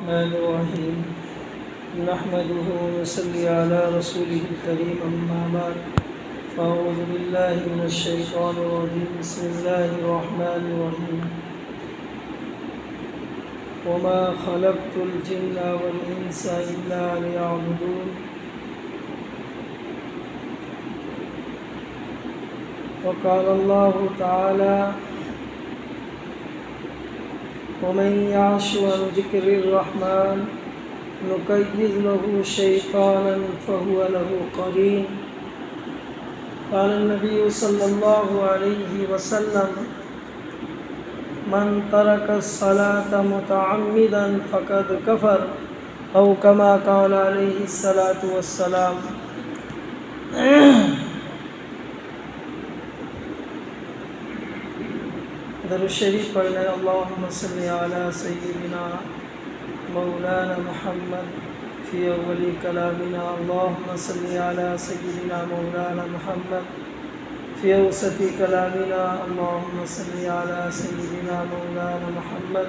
الرحمن الرحيم نحمده ونصلي على رسوله الكريم أما بعد فأعوذ بالله من الشيطان الرجيم بسم الله الرحمن الرحيم وما خلقت الجن والإنس إلا ليعبدون وقال الله تعالى ومن يعش عن ذكر الرحمن نقيض له شيطانا فهو له قرين قال النبي صلى الله عليه وسلم من ترك الصلاة متعمدا فقد كفر أو كما قال عليه الصلاة والسلام۔ درود شریف پڑھنے اللہم صلی علی سیدنا مولانا محمد فی اول کلامنا، اللہم صلی علی سیدنا مولانا محمد فی اوسط کلامنا، اللہم صلی علی سیدنا مولانا محمد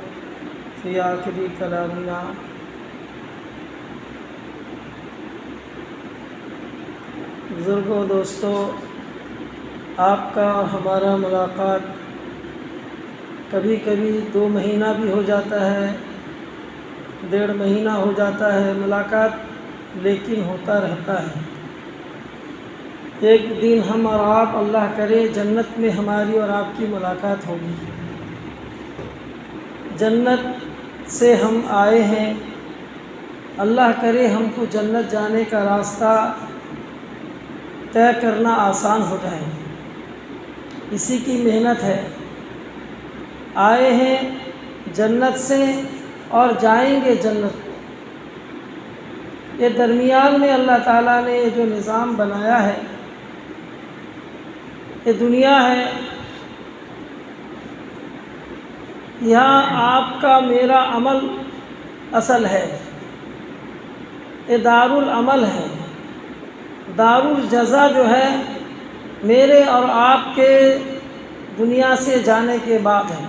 فی آخر کلامنا۔ بزرگوں، دوستوں، آپ کا اور ہمارا ملاقات کبھی کبھی 2 مہینہ بھی ہو جاتا ہے، 1.5 مہینہ ہو جاتا ہے ملاقات، لیکن ہوتا رہتا ہے۔ ایک دن ہم اور آپ، اللہ کرے، جنت میں ہماری اور آپ کی ملاقات ہوگی۔ جنت سے ہم آئے ہیں، اللہ کرے ہم کو جنت جانے کا راستہ طے کرنا آسان ہو جائے، اسی کی محنت ہے۔ آئے ہیں جنت سے اور جائیں گے جنت کو۔ یہ درمیان میں اللہ تعالیٰ نے جو نظام بنایا ہے، یہ دنیا ہے، یہاں آپ کا میرا عمل اصل ہے، یہ دارالعمل ہے۔ دارالجزا جو ہے میرے اور آپ کے دنیا سے جانے کے بعد ہے۔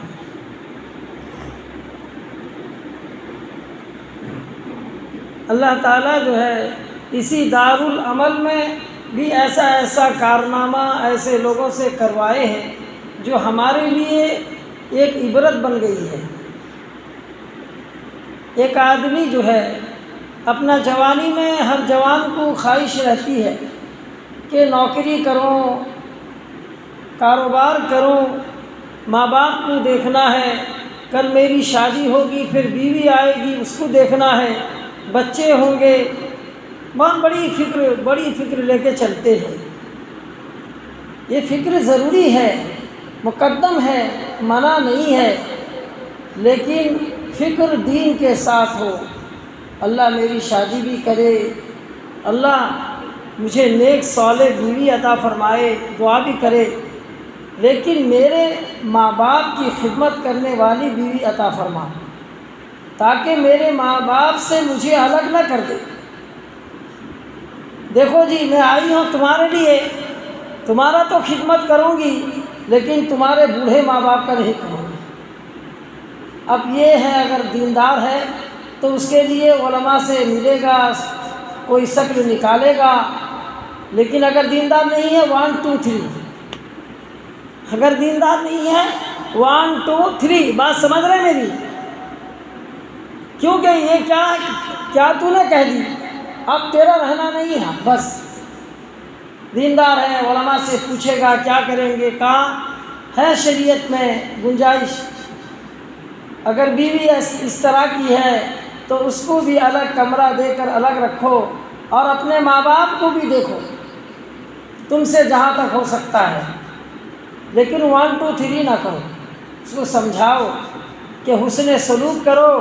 اللہ تعالیٰ جو ہے اسی دارالعمل میں بھی ایسا کارنامہ ایسے لوگوں سے کروائے ہیں جو ہمارے لیے ایک عبرت بن گئی ہے۔ ایک آدمی جو ہے اپنا جوانی میں، ہر جوان کو خواہش رہتی ہے کہ نوکری کروں، کاروبار کروں، ماں باپ کو دیکھنا ہے، کل میری شادی ہوگی، پھر بیوی آئے گی، اس کو دیکھنا ہے، بچے ہوں گے، بہت بڑی فکر لے کے چلتے ہیں۔ یہ فکر ضروری ہے، مقدم ہے، منع نہیں ہے، لیکن فکر دین کے ساتھ ہو۔ اللہ میری شادی بھی کرے، اللہ مجھے نیک صالح بیوی عطا فرمائے، دعا بھی کرے، لیکن میرے ماں باپ کی خدمت کرنے والی بیوی عطا فرما، تاکہ میرے ماں باپ سے مجھے الگ نہ کر دے۔ دیکھو جی، میں آئی ہوں تمہارے لیے، تمہارا تو خدمت کروں گی، لیکن تمہارے بوڑھے ماں باپ کا نہیں کروں گی۔ اب یہ ہے، اگر دیندار ہے تو اس کے لیے علماء سے ملے گا، کوئی شکل نکالے گا، لیکن اگر دیندار نہیں ہے 1 2 3، اگر دیندار نہیں ہے 1 2 3، بات سمجھ رہے میری؟ کیونکہ یہ کیا تو نے کہہ دی، اب تیرا رہنا نہیں ہے، بس دیندار ہے، علماء سے پوچھے گا کیا کریں گے، کہاں ہے شریعت میں گنجائش۔ اگر بیوی اس طرح کی ہے تو اس کو بھی الگ کمرہ دے کر الگ رکھو، اور اپنے ماں باپ کو بھی دیکھو، تم سے جہاں تک ہو سکتا ہے، لیکن 1 2 3 نہ کرو۔ اس کو سمجھاؤ کہ حسن سلوک کرو،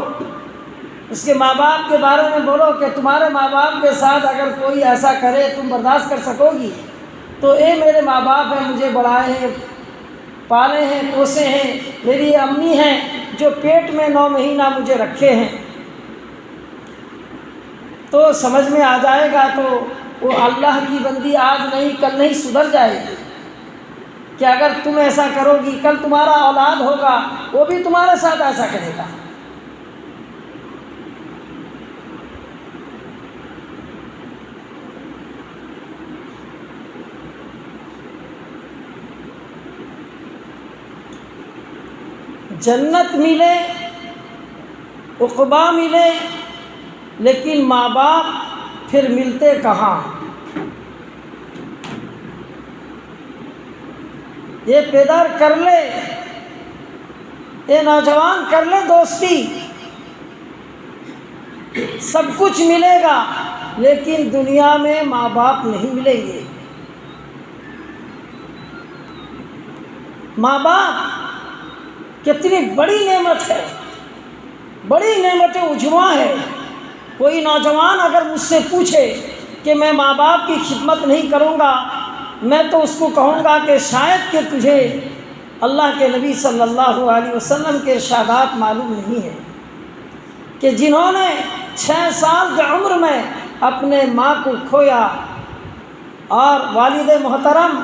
اس کے ماں باپ کے بارے میں بولو کہ تمہارے ماں باپ کے ساتھ اگر کوئی ایسا کرے تم برداشت کر سکو گی؟ تو اے میرے ماں باپ ہیں، مجھے بڑھائے ہیں، پالے ہیں، پوسے ہیں، میری امی ہیں جو پیٹ میں 9 مہینہ مجھے رکھے ہیں۔ تو سمجھ میں آ جائے گا، تو وہ اللہ کی بندی آج نہیں کل نہیں سدھر جائے گی کہ اگر تم ایسا کرو گی، کل تمہارا اولاد ہوگا وہ بھی تمہارے ساتھ ایسا کرے گا۔ جنت ملے، عقبہ ملے، لیکن ماں باپ پھر ملتے کہاں؟ یہ پیدر کر لے، یہ نوجوان کر لے دوستی، سب کچھ ملے گا، لیکن دنیا میں ماں باپ نہیں ملیں گے۔ ماں باپ کتنی بڑی نعمت ہے، بڑی نعمت عظمیٰ ہے۔ کوئی نوجوان اگر مجھ سے پوچھے کہ میں ماں باپ کی خدمت نہیں کروں گا، میں تو اس کو کہوں گا کہ شاید کہ تجھے اللہ کے نبی صلی اللہ علیہ وسلم کے ارشادات معلوم نہیں ہیں کہ جنہوں نے 6 سال کی عمر میں اپنے ماں کو کھویا اور والد محترم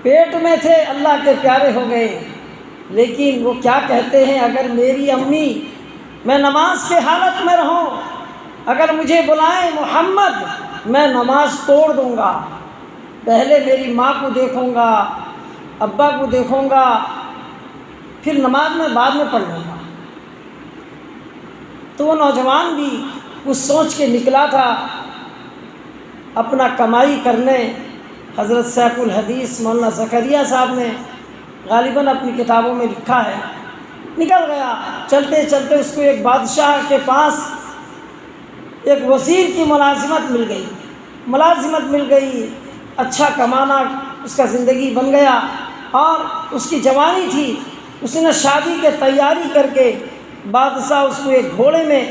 پیٹ میں تھے، اللہ کے پیارے ہو گئے، لیکن وہ کیا کہتے ہیں، اگر میری امی، میں نماز کے حالت میں رہوں، اگر مجھے بلائیں محمد، میں نماز توڑ دوں گا، پہلے میری ماں کو دیکھوں گا، ابا کو دیکھوں گا، پھر نماز میں بعد میں پڑھ لوں گا۔ تو وہ نوجوان بھی کچھ سوچ کے نکلا تھا اپنا کمائی کرنے۔ حضرت سیف الحدیث مولانا زکریا صاحب نے غالباً اپنی کتابوں میں لکھا ہے، نکل گیا۔ چلتے چلتے اس کو ایک بادشاہ کے پاس ایک وزیر کی ملازمت مل گئی، اچھا کمانا اس کا زندگی بن گیا، اور اس کی جوانی تھی، اس نے شادی کی تیاری کر کے بادشاہ اس کو ایک گھوڑے میں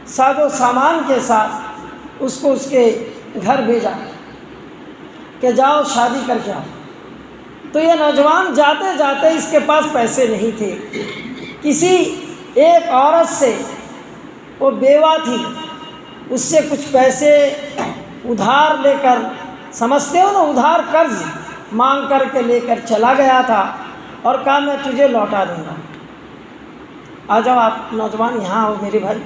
ساز و سامان کے ساتھ اس کو اس کے گھر بھیجا کہ جاؤ شادی کر کے آؤ۔ تو یہ نوجوان جاتے جاتے، اس کے پاس پیسے نہیں تھے، کسی ایک عورت سے، وہ بیوہ تھی، اس سے کچھ پیسے ادھار لے کر، سمجھتے ہو نا، ادھار قرض مانگ کر کے لے کر چلا گیا تھا، اور کہا میں تجھے لوٹا دوں گا۔ آ جاؤ آپ نوجوان یہاں آؤ میرے بھائی،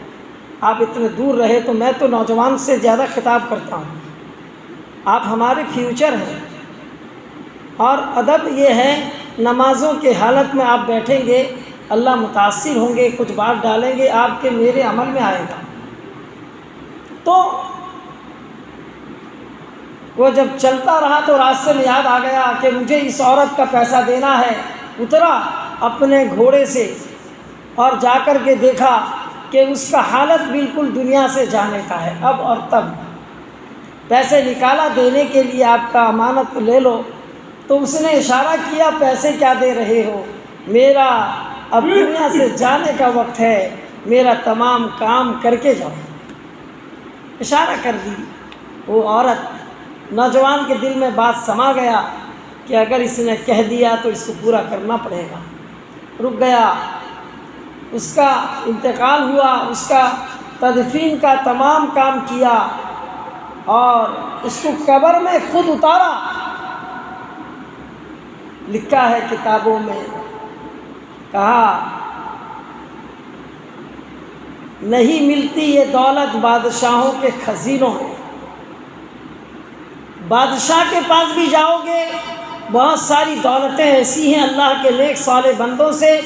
آپ اتنے دور رہے تو میں تو نوجوان سے زیادہ خطاب کرتا ہوں، آپ ہمارے فیوچر ہیں۔ اور ادب یہ ہے، نمازوں کے حالت میں آپ بیٹھیں گے، اللہ متاثر ہوں گے، کچھ بات ڈالیں گے آپ کے، میرے عمل میں آئے گا۔ تو وہ جب چلتا رہا تو راستے میں یاد آ گیا کہ مجھے اس عورت کا پیسہ دینا ہے۔ اترا اپنے گھوڑے سے اور جا کر کے دیکھا کہ اس کا حالت بالکل دنیا سے جانے کا ہے، اب اور تب۔ پیسے نکالا دینے کے لیے، آپ کا امانت لے لو، تو اس نے اشارہ کیا، پیسے کیا دے رہے ہو، میرا اب دنیا سے جانے کا وقت ہے، میرا تمام کام کر کے جاؤ، اشارہ کر دی۔ وہ عورت، نوجوان کے دل میں بات سما گیا کہ اگر اس نے کہہ دیا تو اس کو پورا کرنا پڑے گا۔ رک گیا، اس کا انتقال ہوا، اس کا تدفین کا تمام کام کیا، اور اس کو قبر میں خود اتارا۔ لکھا ہے کتابوں میں، کہا نہیں ملتی یہ دولت بادشاہوں کے خزینوں میں۔ بادشاہ کے پاس بھی جاؤ گے، بہت ساری دولتیں ایسی ہیں اللہ کے نیک صالح بندوں سے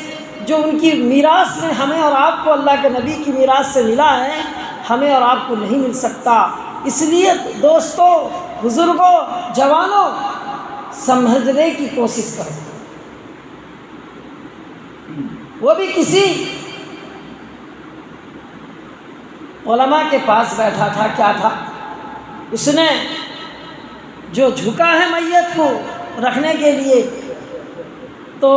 جو ان کی میراث میں ہمیں اور آپ کو اللہ کے نبی کی میراث سے ملا ہے، ہمیں اور آپ کو نہیں مل سکتا۔ اس لیے دوستوں، بزرگوں، جوانوں، سمجھنے کی کوشش کرو۔ وہ بھی کسی علماء کے پاس بیٹھا تھا، کیا تھا، اس نے جو جھکا ہے میت کو رکھنے کے لیے، تو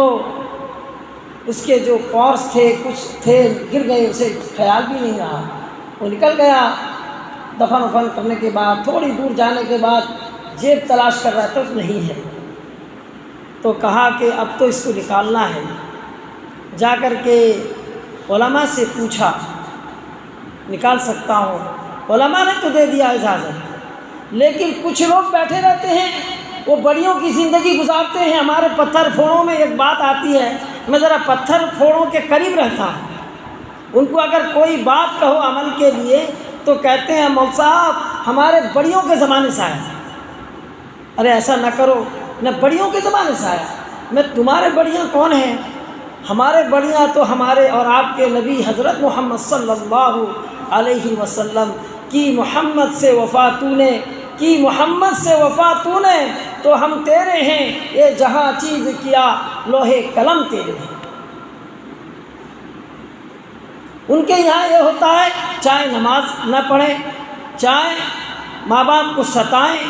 اس کے جو پورس تھے، کچھ تھے، گر گئے، اسے خیال بھی نہیں رہا، وہ نکل گیا۔ دفن وفن کرنے کے بعد تھوڑی دور جانے کے بعد جیب تلاش کر رہا تو نہیں ہے، تو کہا کہ اب تو اس کو نکالنا ہے۔ جا کر کے علماء سے پوچھا، نکال سکتا ہوں، علماء نے تو دے دیا اجازت، لیکن کچھ لوگ بیٹھے رہتے ہیں، وہ بڑیوں کی زندگی گزارتے ہیں۔ ہمارے پتھر پھوڑوں میں ایک بات آتی ہے، میں ذرا پتھر پھوڑوں کے قریب رہتا ہوں، ان کو اگر کوئی بات کہو عمل کے لیے تو کہتے ہیں مول صاحب ہمارے بڑیوں کے زمانے سے آیا۔ ارے ایسا نہ کرو، نہ بڑیوں کے زمانے سے آیا، میں تمہارے بڑیاں کون ہیں؟ ہمارے بڑیاں تو ہمارے اور آپ کے نبی حضرت محمد صلی اللہ علیہ وسلم کی محمد سے وفا تو نے کی محمد سے وفا تو نے تو ہم تیرے ہیں، یہ جہاں چیز کیا لوہے قلم تیرے ہیں۔ ان کے یہاں یہ ہوتا ہے چاہے نماز نہ پڑھیں، چاہے ماں باپ کو ستائیں،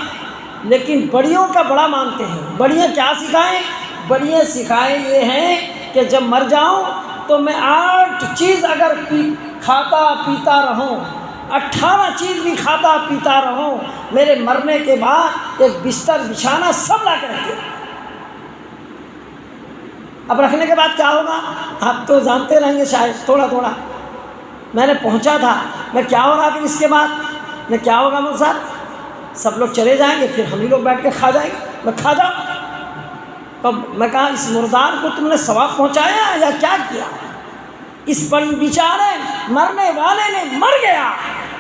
لیکن بڑیوں کا بڑا مانتے ہیں۔ بڑیاں کیا سکھائیں؟ بڑیاں سکھائیں یہ ہیں کہ جب مر جاؤں تو میں 8 چیز اگر کھاتا پیتا رہوں، 18 چیز بھی کھاتا پیتا رہوں، میرے مرنے کے بعد ایک بستر بچھانا سب لا کے رکھتے ہیں۔ اب رکھنے کے بعد کیا ہوگا آپ تو جانتے رہیں گے شاید تھوڑا تھوڑا۔ میں نے پہنچا تھا، میں کیا ہو رہا پھر اس کے بعد میں کیا ہوگا مول صاحب؟ سب لوگ چلے جائیں گے، پھر ہم ہی لوگ بیٹھ کے کھا جائیں گے۔ میں کھا جاؤں؟ کب میں کہا اس مردار کو تم نے ثواب پہنچایا یا کیا کیا؟ اس بیچارے مرنے والے نے مر گیا،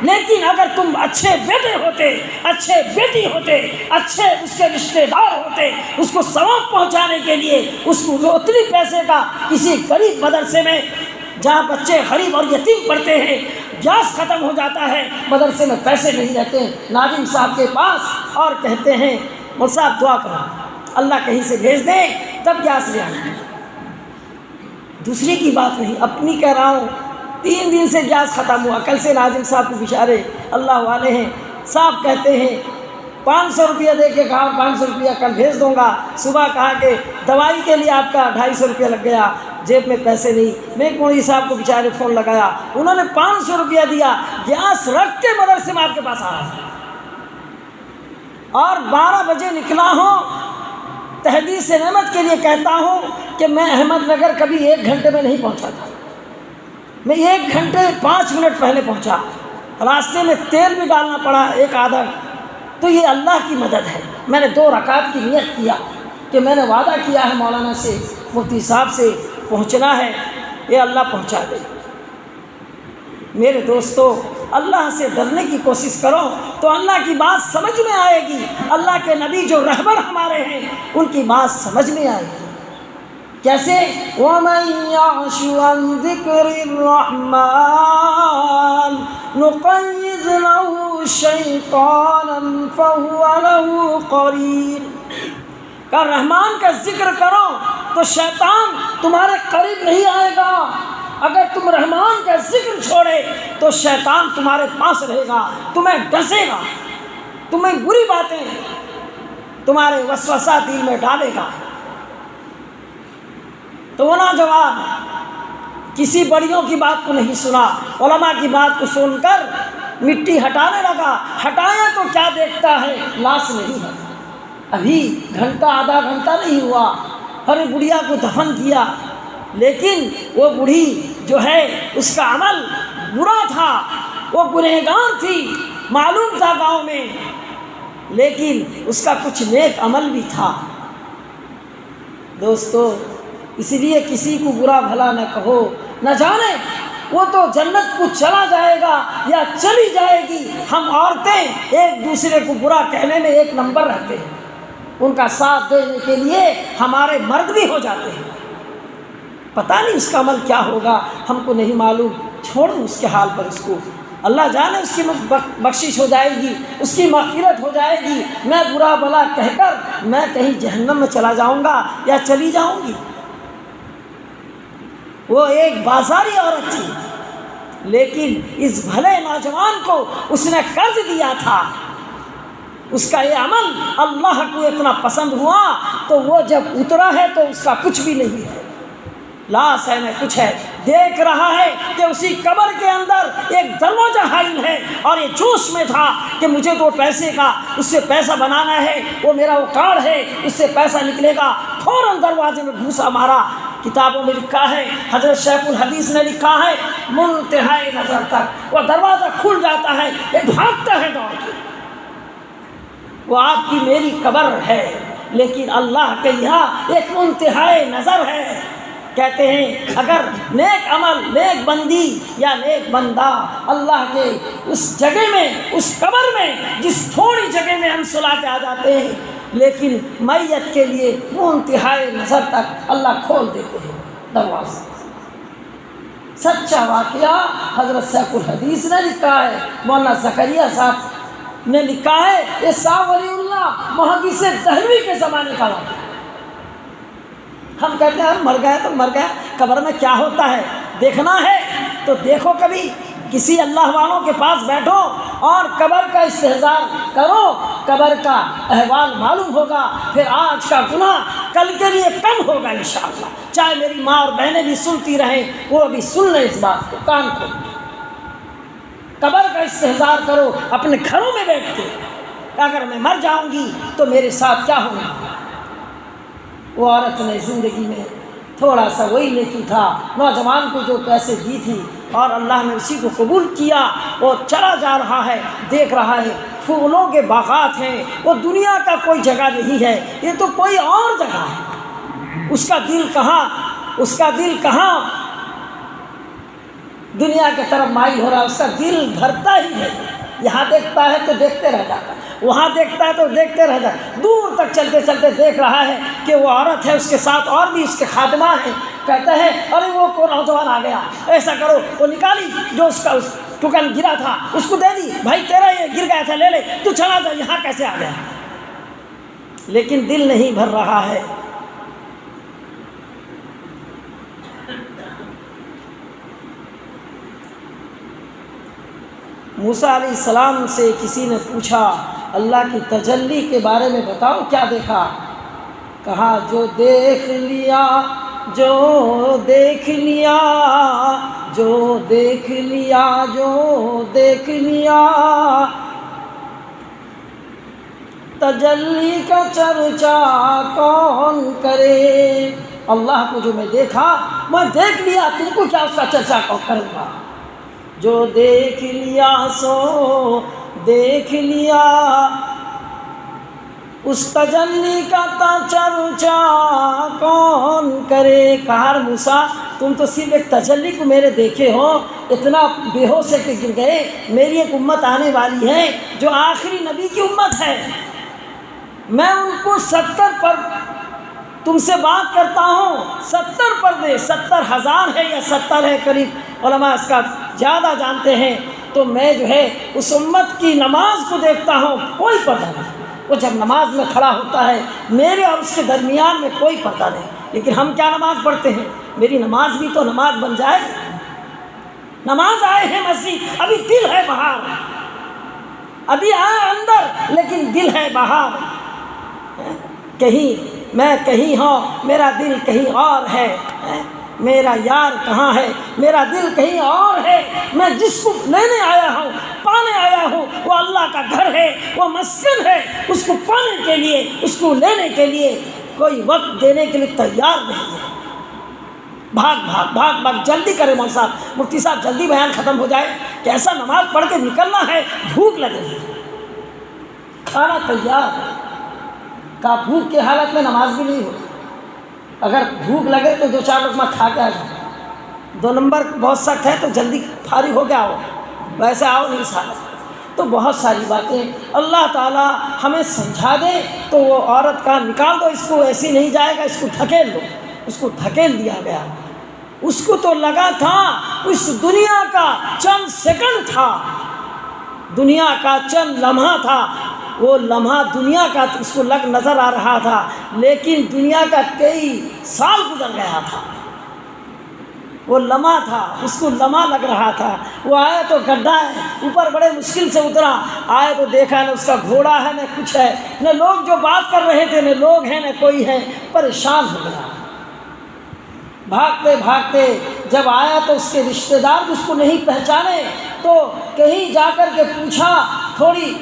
لیکن اگر تم اچھے بیٹے ہوتے، اچھے بیٹی ہوتے، اچھے اس کے رشتہ دار ہوتے، اس کو ثواب پہنچانے کے لیے اس کو اتنی پیسے کا کسی غریب مدرسے میں جہاں بچے غریب اور یتیم پڑھتے ہیں، گیس ختم ہو جاتا ہے، مدرسے میں پیسے نہیں رہتے ہیں، ناظم صاحب کے پاس اور کہتے ہیں مول صاحب دعا کرو اللہ کہیں سے بھیج دیں تب گیس لے آنا۔ دوسری کی بات نہیں، اپنی کہہ رہا ہوں، 3 دن سے گیس ختم ہوا۔ کل سے ناظم صاحب کو بیچارے اللہ والے ہیں، صاحب کہتے ہیں 500 روپیہ دے کے کہا 500 روپیہ کل بھیج دوں گا، صبح کہا کہ دوائی کے لیے آپ کا 250 روپیہ لگ گیا، جیب میں پیسے نہیں۔ میں مولوی صاحب کو بیچارے فون لگایا، انہوں نے 500 روپیہ دیا، گیس رکھ کے مدرسے میں آپ کے پاس آ رہا ہے، اور 12 بجے نکلا ہوں۔ تحدیث نعمت کے لیے کہتا ہوں کہ میں احمد نگر کبھی 1 گھنٹے میں نہیں پہنچا تھا، میں 1 گھنٹے 5 منٹ پہلے پہنچا، راستے میں تیل بھی ڈالنا پڑا 1 آدھا۔ تو یہ اللہ کی مدد ہے۔ میں نے 2 رکعت کی نیت کیا کہ میں نے وعدہ کیا ہے مولانا سے، مفتی صاحب سے پہنچنا ہے، یہ اللہ پہنچا دے۔ میرے دوستو، اللہ سے ڈرنے کی کوشش کرو تو اللہ کی بات سمجھ میں آئے گی۔ اللہ کے نبی جو رہبر ہمارے ہیں ان کی بات سمجھ میں آئے گی۔ کیسے؟ وَمَن يَعْشُ عَن ذِكْرِ الرَّحْمَنِ نُقَيِّضْ لَهُ شَيْطَانًا فَهُوَ لَهُ قَرِينٌ۔ کہ رحمان کا ذکر کرو تو شیطان تمہارے قریب نہیں آئے گا۔ اگر تم رحمان کا ذکر چھوڑے تو شیطان تمہارے پاس رہے گا، تمہیں ڈسے گا، تمہیں بری باتیں تمہارے وسوسہ دل میں ڈالے گا۔ تو وہ نوجوان کسی بڑیوں کی بات کو نہیں سنا، علماء کی بات کو سن کر مٹی ہٹانے لگا۔ ہٹایا تو کیا دیکھتا ہے لاش نہیں ہے، ابھی گھنٹہ آدھا گھنٹہ نہیں ہوا، ہر بڑھیا کو دفن کیا، لیکن وہ بوڑھی جو ہے اس کا عمل برا تھا، وہ گنہگار تھی، معلوم تھا گاؤں میں، لیکن اس کا کچھ نیک عمل بھی تھا۔ دوستو، اس لیے کسی کو برا بھلا نہ کہو، نہ جانے وہ تو جنت کو چلا جائے گا یا چلی جائے گی۔ ہم عورتیں ایک دوسرے کو برا کہنے میں 1 نمبر رہتے ہیں، ان کا ساتھ دینے کے لیے ہمارے مرد بھی ہو جاتے ہیں۔ پتہ نہیں اس کا عمل کیا ہوگا، ہم کو نہیں معلوم، چھوڑ دوں اس کے حال پر، اس کو اللہ جانے اس کی بخشش ہو جائے گی، اس کی مغفرت ہو جائے گی۔ میں برا بھلا کہہ کر میں کہیں جہنم میں چلا جاؤں گا یا چلی جاؤں گی؟ وہ ایک بازاری عورت تھی، لیکن اس بھلے نوجوان کو اس نے قرض دیا تھا، اس کا یہ عمل اللہ کو اتنا پسند ہوا تو وہ جب اترا ہے تو اس کا کچھ بھی نہیں ہے، لاش ہے نہ کچھ ہے۔ دیکھ رہا ہے کہ اسی قبر کے اندر ایک دروازہ حائل ہے، اور یہ جوش میں تھا کہ مجھے تو پیسے کا اس سے پیسہ بنانا ہے، وہ میرا وہ کارڈ ہے اس سے پیسہ نکلے گا۔ فوراً دروازے میں گھوسا مارا۔ کتابوں میں لکھا ہے، حضرت شیخ الحدیث نے لکھا ہے، منتہائی نظر تک وہ دروازہ کھل جاتا ہے، یہ بھاگتا ہے دوڑ کے۔ وہ آپ کی میری قبر ہے، لیکن اللہ کے یہاں ایک منتہائی نظر ہے۔ کہتے ہیں اگر نیک عمل، نیک بندی یا نیک بندہ اللہ کے اس جگہ میں، اس قبر میں، جس تھوڑی جگہ میں ہم سلا کے آ جاتے ہیں، لیکن میت کے لیے منتہائی نظر تک اللہ کھول دیتے ہیں۔ دروازے. سچا واقعہ حضرت شیخ الحدیث نے لکھا ہے، مولانا زکریا صاحب نے لکھا ہے. یہ شاہ ولی اللہ محدث دہلوی کے زمانے کا واقعہ ہے. ہم کہتے ہیں مر گئے تو مر گئے، قبر میں کیا ہوتا ہے دیکھنا ہے تو دیکھو، کبھی کسی اللہ والوں کے پاس بیٹھو اور قبر کا استحضار کرو، قبر کا احوال معلوم ہوگا. پھر آج کا گناہ کل کے لیے کم ہوگا انشاءاللہ. چاہے میری ماں اور بہنیں بھی سنتی رہیں، وہ ابھی سن لیں اس بات کو، کان کھول. قبر کا استحضار کرو اپنے گھروں میں بیٹھ کے، اگر میں مر جاؤں گی تو میرے ساتھ کیا ہوگا. وہ عورت نے زندگی میں تھوڑا سا وہی نیکی تھا، نوجوان کو جو پیسے دی تھی اور اللہ نے اسی کو قبول کیا. وہ چلا جا رہا ہے، دیکھ رہا ہے پھولوں کے باغات ہیں، وہ دنیا کا کوئی جگہ نہیں ہے، یہ تو کوئی اور جگہ ہے. اس کا دل کہاں، اس کا دل کہاں دنیا کی طرف مائل ہو رہا ہے. اس کا دل بھرتا ہی نہیں. یہاں دیکھتا ہے تو دیکھتے رہ جاتا ہے، وہاں دیکھتا ہے تو دیکھتے رہ جاتا ہے. دور تک چلتے چلتے دیکھ رہا ہے کہ وہ عورت ہے، اس کے ساتھ اور بھی اس کے خادمہ ہیں. کہتا ہے ارے وہ کو نوجوان آ گیا، ایسا کرو. وہ نکالی جو اس کا ٹکن گرا تھا، اس کو دے دی. بھائی تیرا یہ گر گیا تھا، لے لے، تو چلا جا، یہاں کیسے آ گیا. لیکن دل نہیں بھر رہا ہے. موسیٰ علیہ السلام سے کسی نے پوچھا اللہ کی تجلی کے بارے میں بتاؤ کیا دیکھا. کہا جو دیکھ لیا، جو دیکھ لیا، جو دیکھ لیا، جو دیکھ لیا، تجلی کا چرچا کون کرے. اللہ کو جو میں دیکھا، میں دیکھ لیا، تم کو کیا اس کا چرچا کروں گا. جو دیکھ لیا سو دیکھ لیا، اس تجلی کا چرچا کون کرے. کہا موسیٰ تم تو صرف ایک تجلی کو میرے دیکھے ہو، اتنا بے ہوش کے گر گئے. میری ایک امت آنے والی ہے جو آخری نبی کی امت ہے، میں ان کو 70 پر تم سے بات کرتا ہوں. 70 پردے، 70,000 ہے یا 70 ہے قریب، علماء اس کا زیادہ جانتے ہیں. تو میں جو ہے اس امت کی نماز کو دیکھتا ہوں، کوئی پردہ نہیں. وہ جب نماز میں کھڑا ہوتا ہے، میرے اور اس کے درمیان میں کوئی پردہ نہیں. لیکن ہم کیا نماز پڑھتے ہیں؟ میری نماز بھی تو نماز بن جائے. نماز آئے ہیں مسجد، ابھی دل ہے باہر. ابھی آیا اندر لیکن دل ہے باہر. کہیں میں کہیں ہوں، میرا دل کہیں اور ہے. میرا یار کہاں ہے؟ میرا دل کہیں اور ہے. میں جس کو لینے آیا ہوں، پانے آیا ہوں، وہ اللہ کا گھر ہے، وہ مسجد ہے. اس کو پانے کے لیے، اس کو لینے کے لیے کوئی وقت دینے کے لیے تیار نہیں ہے. بھاگ بھاگ بھاگ بھاگ، جلدی کرے مول صاحب، مفتی صاحب جلدی بیان ختم ہو جائے. کیسا نماز پڑھ کے نکلنا ہے، بھوک لگ رہی ہے، کھانا تیار ہے. کا بھوک کی حالت میں نماز بھی نہیں ہوتی. اگر بھوک لگے تو 2-4 لقمہ کھا کے آ جاؤ. 2 نمبر بہت سخت ہے تو جلدی فارغ ہو گیا ہو، ویسے آؤ نہیں اس حالت میں. تو بہت ساری باتیں اللہ تعالیٰ ہمیں سمجھا دے. تو وہ عورت کا نکال دو، اس کو ایسی نہیں جائے گا، اس کو دھکیل دو. اس کو دھکیل دیا گیا. اس کو تو لگا تھا اس دنیا کا چند سیکنڈ تھا، دنیا کا چند لمحہ تھا. وہ لمحہ دنیا کا اس کو لگ نظر آ رہا تھا، لیکن دنیا کا کئی سال گزر گیا تھا. وہ لمحہ تھا، اس کو لمحہ لگ رہا تھا. وہ آیا تو گڈھا ہے، اوپر بڑے مشکل سے اترا. آئے تو دیکھا نہ اس کا گھوڑا ہے نہ کچھ ہے، نہ لوگ جو بات کر رہے تھے نہ لوگ ہیں نہ کوئی ہے. پریشان ہو گیا. بھاگتے بھاگتے جب آیا تو اس کے رشتہ دار بھی اس کو نہیں پہچانے. تو کہیں جا کر کے پوچھا، تھوڑی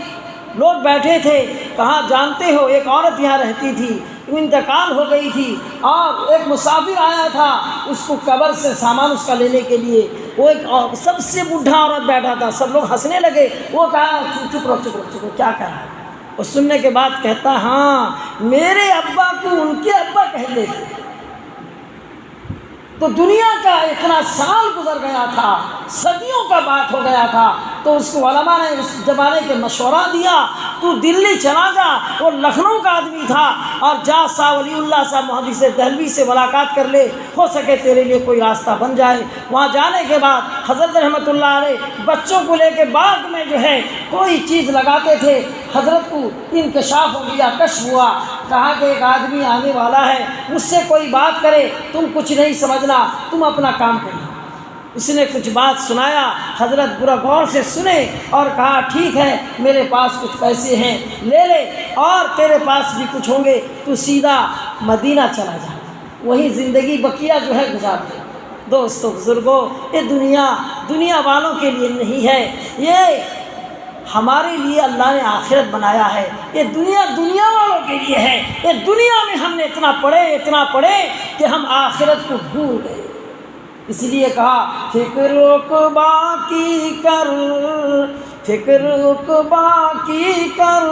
لوگ بیٹھے تھے، کہاں جانتے ہو ایک عورت یہاں رہتی تھی، انتقال ہو گئی تھی، اور ایک مسافر آیا تھا اس کو قبر سے سامان اس کا لینے کے لیے. وہ ایک سب سے بوڑھا عورت بیٹھا تھا. سب لوگ ہنسنے لگے. وہ کہا چپ رہو چپ رہو چپ رہو، کیا کہا ہے. وہ سننے کے بعد کہتا ہاں میرے ابا کو ان کے ابا کہتے تھے. تو دنیا کا اتنا سال گزر گیا تھا، صدیوں کا بات ہو گیا تھا. تو اس کو علماء نے اس زمانے کے مشورہ دیا تو دلی چلا جا، وہ لکھنؤ کا آدمی تھا، اور جا صاحب ولی اللہ صاحب محدث دہلوی سے ملاقات کر لے، ہو سکے تیرے لیے کوئی راستہ بن جائے۔ وہاں جانے کے بعد حضرت رحمۃ اللہ علیہ بچوں کو لے کے باغ میں جو ہے کوئی چیز لگاتے تھے، حضرت کو انکشاف ہو گیا، کشف ہوا، کہا کہ ایک آدمی آنے والا ہے، مجھ سے کوئی بات کرے تم کچھ نہیں سمجھنا، تم اپنا کام کرنا۔ اس نے کچھ بات سنایا، حضرت برا غور سے سنے اور کہا ٹھیک ہے، میرے پاس کچھ پیسے ہیں، لے لے، اور تیرے پاس بھی کچھ ہوں گے، تو سیدھا مدینہ چلا جا، وہی زندگی بقیہ جو ہے گزار دے۔ دوستو بزرگوں، یہ دنیا والوں کے لیے نہیں ہے، یہ ہمارے لیے اللہ نے آخرت بنایا ہے۔ یہ دنیا والوں کے لیے ہے۔ یہ دنیا میں ہم نے اتنا پڑھے کہ ہم آخرت کو بھول گئے۔ اس لیے کہا فکر عقبا کی کر، فکر عقبا کی کر،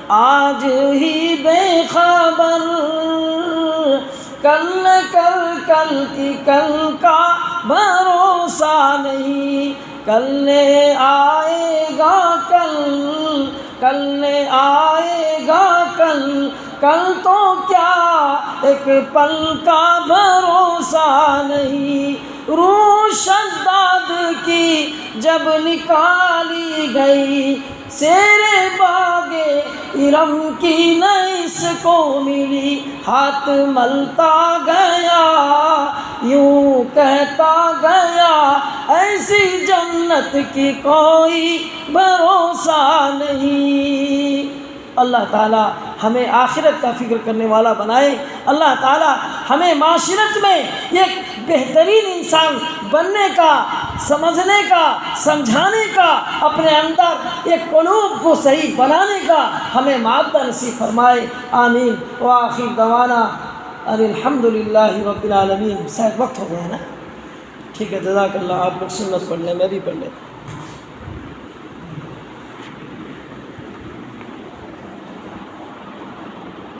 آج ہی بے خبر، کل کی کل کا بھروسہ نہیں، کل آئے گا کل آئے گا کل تو کیا ایک پل کا بھروسہ نہیں۔ روح شداد کی جب نکالی گئی، سیر باغ ارم کی نئیس کو ملی، ہاتھ ملتا گیا یوں کہتا گیا، ایسی جنت کی کوئی بھروسہ نہیں۔ اللہ تعالیٰ ہمیں آخرت کا فکر کرنے والا بنائے۔ اللہ تعالیٰ ہمیں معاشرت میں ایک بہترین انسان بننے کا، سمجھنے کا، سمجھانے کا، اپنے اندر ایک قلوب کو صحیح بنانے کا ہمیں مادہ نصیب فرمائے، آمین۔ وآخر دعوانا ان الحمد للہ رب العالمین۔ شاید وقت ہو گیا ہے نا، ٹھیک ہے، جزاک اللہ۔ آپ لوگ سنت پڑھ لیں، میں بھی پڑھ لیتا ہوں۔